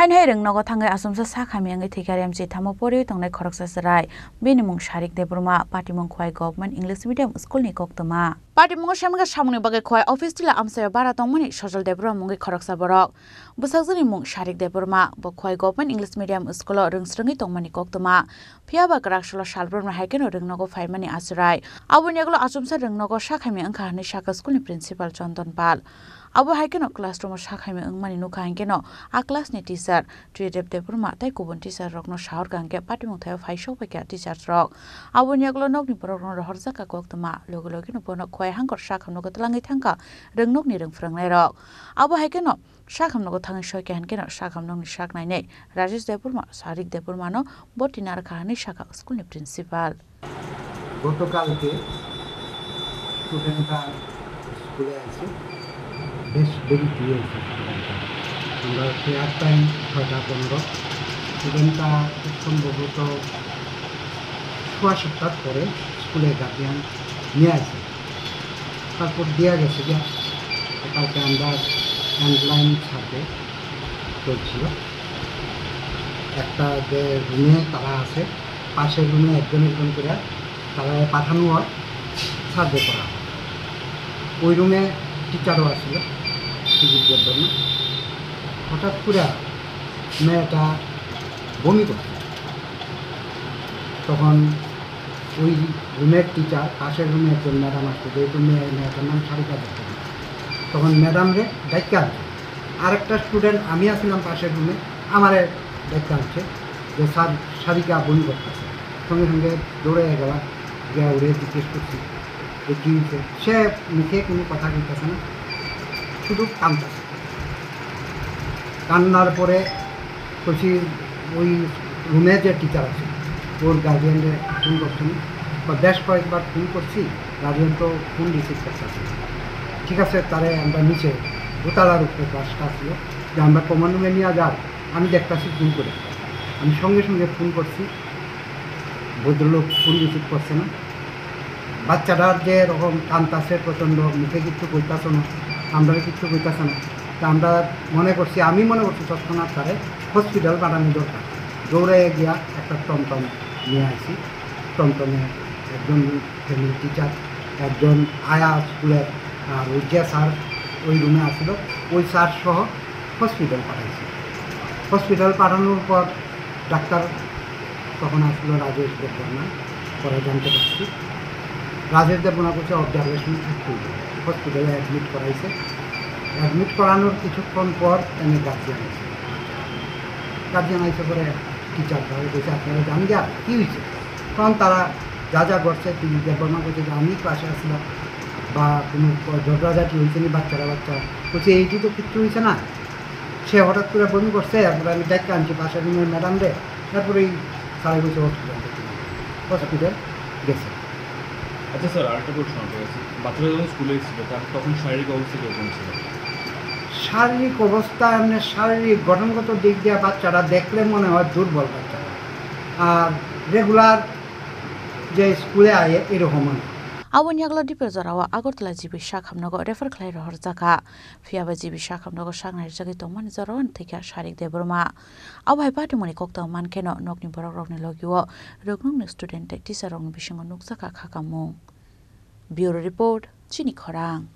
Hainhai rengnogo thangai asumsa sakhami angai thikariam che thamo pori tongnai khoroksa sarai binimung Sharik Deburma Patimong Khwai Government English Medium School ni koktoma Patimong shamga samuni bagai khwai office tila amsaya bara tongmani Sojal Deburma mungi khoroksa borok busakjani mung Sharik Deburma bo Khwai Government English Medium School rengsrungi tongmani koktoma phiaba krakshula salbromna haikeno rengnogo faimani asrai abuniaglo asumsa rengnogo sakhami angkha ni shaka school ni principal Chandan Pal Abo haikeno classroom sakhaime angmani nukha haikeno a class ni teacher Tridep Deburma tai kubun teacher rokno shahor gangke patimong thayo phaisok pekya teacher rok abo niaglo nokni porokno rohorja ka koktoma logi no pono khwai hangkor sakhamno gotlangai thangka rengnok ni rengfrangnai rok abo haikeno sakhamno go thangai soike hankeno sakhamno ni saknai nei Rajesh Deburma Sharik Deburma no botinar kahani shaka school ni principal গতকালকে স্টুডেন্টরা স্কুলে আছে বেশ দেরি হয়েছে আমরা fair time 6:15 স্টুডেন্টরা খুব সম্ভবত 7:15 পরে স্কুলে গার্ডিয়ান নিয়ে আসে তারপর দেওয়া গেছে যে কালকে আমরা হ্যান্ডলাইন সাথে চলছিল একটা যে রুমে তারা আছে পাশের রুমে একজন করে তারা পাঠানো হয় সার্ভে করা হয় ওই রুমে টিচারও আসছিল চিকিৎসার জন্য হঠাৎ করে মেয়েটা বমি করছে তখন ওই রুমের টিচার পাশের রুমে একজন ম্যাডাম আসছে যেহেতু মেয়েটার নাম সারিকা দেখতে তখন ম্যাডামরে ডাক্তার আনছে আরেকটা স্টুডেন্ট আমি আসছিলাম পাশের রুমে আমারে ডাক্তার আনছে যে স্যার সারিকা বমি করতেছে সঙ্গে সঙ্গে দৌড়ে গেলাম গিয়ে উড়ে জিজ্ঞেস করছি যে কী হয়েছে সে মুখে কোনো কথা বলতেছে না শুধু কাঁদতেছে কান্নার পরে বলছি ওই রুমে যে টিচার আছে ওর গার্জিয়ানরে ফোন করছেন বা বেশ কয়েকবার ফোন করছি গার্জিয়ান তো ফোন রিসিভ করতেছে ঠিক আছে তারে আমরা নিচে দোতলার উপরে ক্লাসটা ছিল যে আমরা কমন রুমে নিয়ে যাও আমি দেখতেছি ফোন করে আমি সঙ্গে সঙ্গে ফোন করছি ভদ্রলোক ফোন রিসিভ করছে না বাচ্চাটার যে এরকম কান্তাছে প্রচণ্ড মুখে কিছু কইতাছে না আমরা কিছু কইতাছে না তা আমরা মনে করছি আমি মনে করছি তৎক্ষণাৎ তারে হসপিটাল পাঠানো দরকার দৌড়ে গিয়া একটা টমটম নিয়ে আসি টমটমে একজন ফ্যামিলি টিচার একজন আয়া স্কুলের আর ওই যে স্যার ওই রুমে আসছিল ওই স্যার সহ হসপিটাল পাঠাইছি হসপিটাল পাঠানোর পর ডাক্তার তখন আসলো রাজেশ দেববর্মা পরে জানতে পারছি রাজেশ দেববর্মা করছে অবজারভেশন একটু হসপিটালে অ্যাডমিট করাইছে অ্যাডমিট করানোর কিছুক্ষণ পর এনে গার্জিয়ান আইসে করে টিচার তারা বলছে আপনারা জান যা কী হয়েছে তখন তারা যা যা করছে তিনি দেববর্মা করছে যে আমি ক্লাসে আসলাম বা কোনো ঝগড়াঝাটি হয়েছে নি বাচ্চা বলছে এইটি তো কিচ্ছু হয়েছে না সে হঠাৎ করে বমি করছে তারপরে আমি দেখতে আনছি পাশের রুমের ম্যাডামরে তারপরেই সাড়ে বছর হসপিটাল গেছে আচ্ছা স্যার আরেকটা প্রশ্ন আছে বাচ্চারা যখন স্কুলে ছিল তখন শারীরিক অবস্থা কীরকম ছিল শারীরিক অবস্থা এমনি শারীরিক গঠনগত দিক দিয়ে বাচ্চারা দেখলে মনে হয় দুর্বল বাচ্চারা আর রেগুলার যে স্কুলে আয়ে এরকম Awon yagla diper zarawa Agartala jibi shakhamnago refer khlai rohor jaka phiaba jibi shakhamnago sangnai jagi tongman zarawan thika Sharik Deburma awhai patimoni kokta mankeno nokni borok rokni logiwo rognong student teacher rokni bisingo nukjaka khakamung Bureau Report Chini Khorang